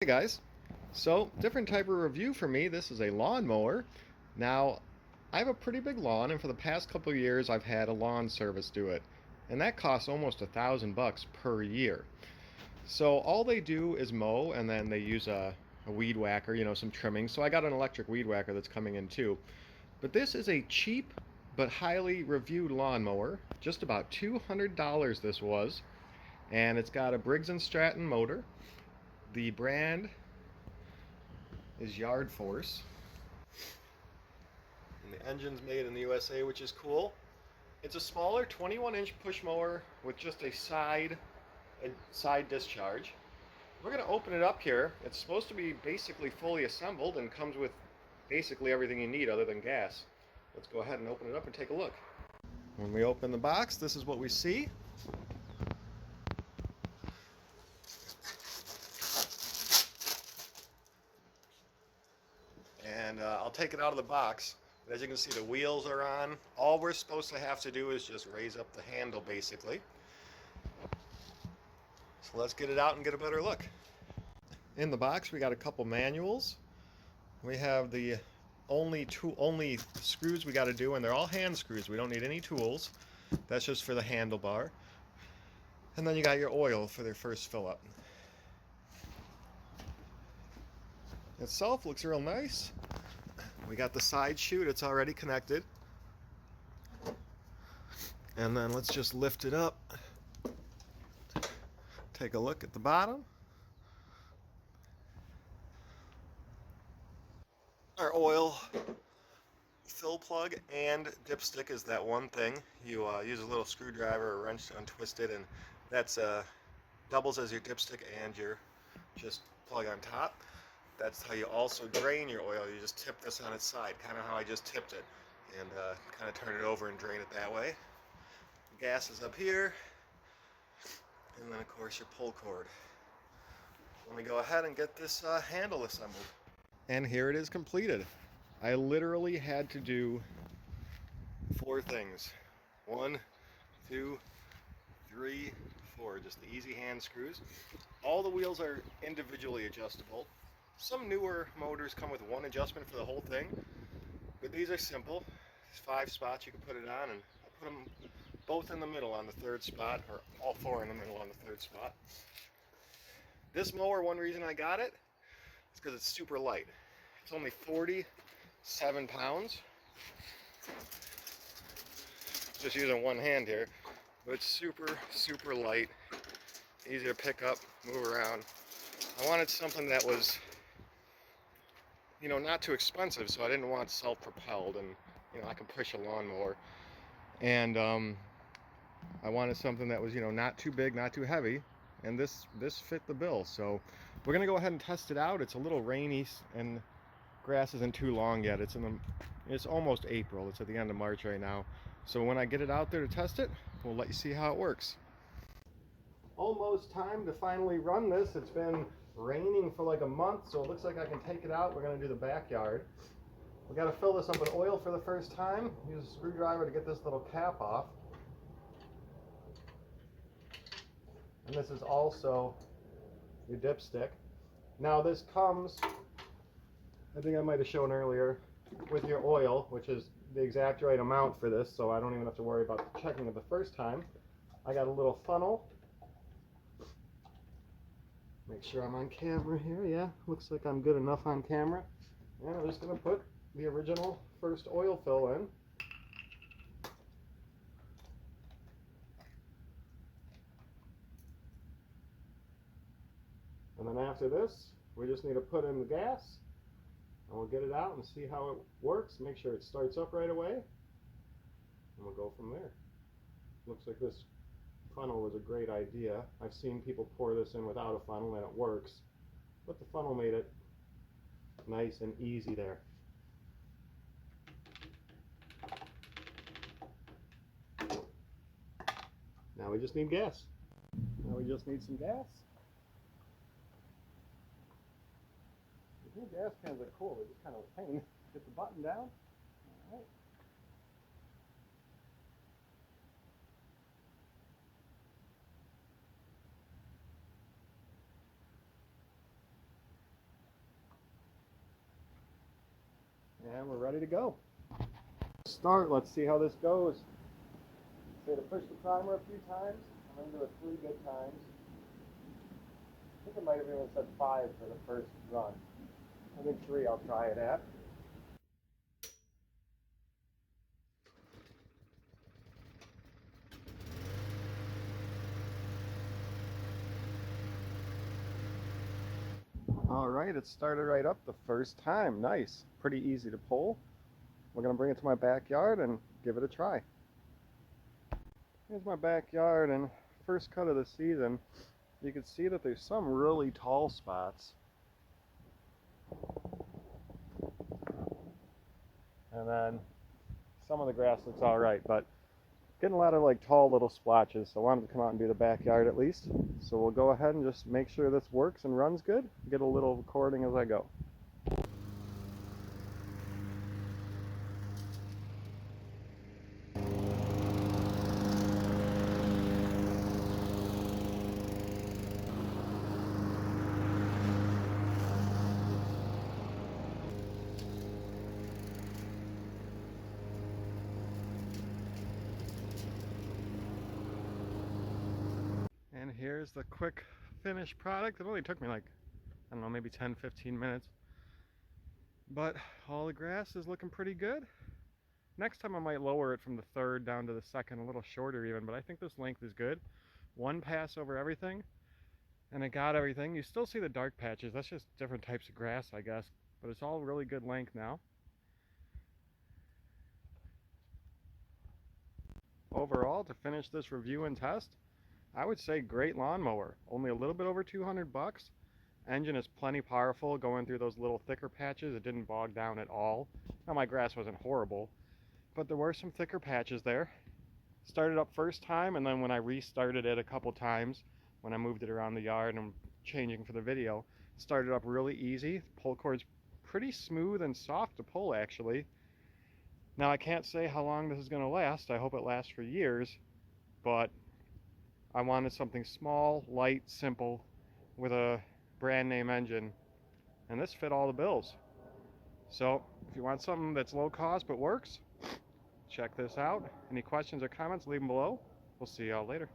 Hey guys, so different type of review for me. This is a lawnmower. Now, I have a pretty big lawn, and for the past couple of years, I've had a lawn service do it, and that costs almost $1,000 per year. So all they do is mow, and then they use a weed whacker, some trimming. So I got an electric weed whacker that's coming in too. But this is a cheap but highly reviewed lawnmower. Just about $200 this was, and it's got a Briggs and Stratton motor. The brand is Yard Force, and the engine's made in the USA, which is cool. It's a smaller 21-inch push mower with just a side discharge. We're going to open it up here. It's supposed to be basically fully assembled and comes with basically everything you need other than gas. Let's go ahead and open it up and take a look. When we open the box, this is what we see. And I'll take it out of the box. But as you can see, the wheels are on. All we're supposed to have to do is just raise up the handle, basically. So let's get it out and get a better look. In the box, we got a couple manuals. We have the only screws we got to do, and they're all hand screws. We don't need any tools. That's just for the handlebar. And then you got your oil for their first fill up. Itself looks real nice. We got the side chute, it's already connected. And then let's just lift it up. Take a look at the bottom. Our oil fill plug and dipstick is that one thing. You use a little screwdriver or wrench to untwist it, and that's doubles as your dipstick and your just plug on top. That's how you also drain your oil. You just tip this on its side, kind of how I just tipped it, and kind of turn it over and drain it that way. The gas is up here, and then of course your pull cord. Let me go ahead and get this handle assembled. And here it is completed. I literally had to do 4 things. 1, 2, 3, 4, just the easy hand screws. All the wheels are individually adjustable. Some newer motors come with 1 adjustment for the whole thing, but these are simple. There's 5 spots you can put it on, and I put them both in the middle on the 3rd spot, or all 4 in the middle on the 3rd spot. This mower, one reason I got it is because it's super light. It's only 47 pounds. Just using one hand here, but it's super light, easy to pick up, move around. I wanted something that was, not too expensive, so I didn't want self-propelled, and I can push a lawnmower. And I wanted something that was, not too big, not too heavy, and this fit the bill. So we're gonna go ahead and test it out. It's a little rainy and grass isn't too long yet. It's almost April. It's at the end of March right now. So when I get it out there to test it, we'll let you see how it works. Almost time to finally run this. It's been raining for like a month, so it looks like I can take it out. We're gonna do the backyard. We gotta fill this up with oil for the first time. Use a screwdriver to get this little cap off. And this is also your dipstick. Now this comes, I think I might have shown earlier, with your oil, which is the exact right amount for this, so I don't even have to worry about checking it the first time. I got a little funnel. Make sure I'm on camera here. Yeah, looks like I'm good enough on camera. And I'm just going to put the original first oil fill in. And then after this, we just need to put in the gas, and we'll get it out and see how it works. Make sure it starts up right away, and we'll go from there. Looks like this funnel was a great idea. I've seen people pour this in without a funnel and it works, but the funnel made it nice and easy there. Now we just need gas. Now we just need some gas. The gas cans are cool, they're just kind of a pain. Get the button down. All right. and we're ready to go. Start. Let's see how this goes. Say to push the primer a few times. I'm going to do it 3 good times. I think I might have even said 5 for the first run. I think 3 I'll try it at. Alright, it started right up the first time. Nice. Pretty easy to pull. We're going to bring it to my backyard and give it a try. Here's my backyard, and first cut of the season. You can see that there's some really tall spots. And then some of the grass looks alright, but getting a lot of like tall little splotches, so I wanted to come out and do the backyard at least. So we'll go ahead and just make sure this works and runs good. Get a little recording as I go. And here's the quick finished product. It only took me like, I don't know, maybe 10-15 minutes. But all the grass is looking pretty good. Next time I might lower it from the 3rd down to the 2nd, a little shorter even, but I think this length is good. 1 pass over everything, and it got everything. You still see the dark patches. That's just different types of grass, I guess, but it's all really good length now. Overall, to finish this review and test, I would say great lawnmower. Only a little bit over 200 bucks. Engine is plenty powerful, going through those little thicker patches. It didn't bog down at all. Now my grass wasn't horrible, but there were some thicker patches there. Started up first time, and then when I restarted it a couple times, when I moved it around the yard and changing for the video, started up really easy. Pull cord's pretty smooth and soft to pull actually. Now I can't say how long this is going to last. I hope it lasts for years, but I wanted something small, light, simple, with a brand name engine, and this fit all the bills. So if you want something that's low cost but works, check this out. Any questions or comments, leave them below. We'll see y'all later.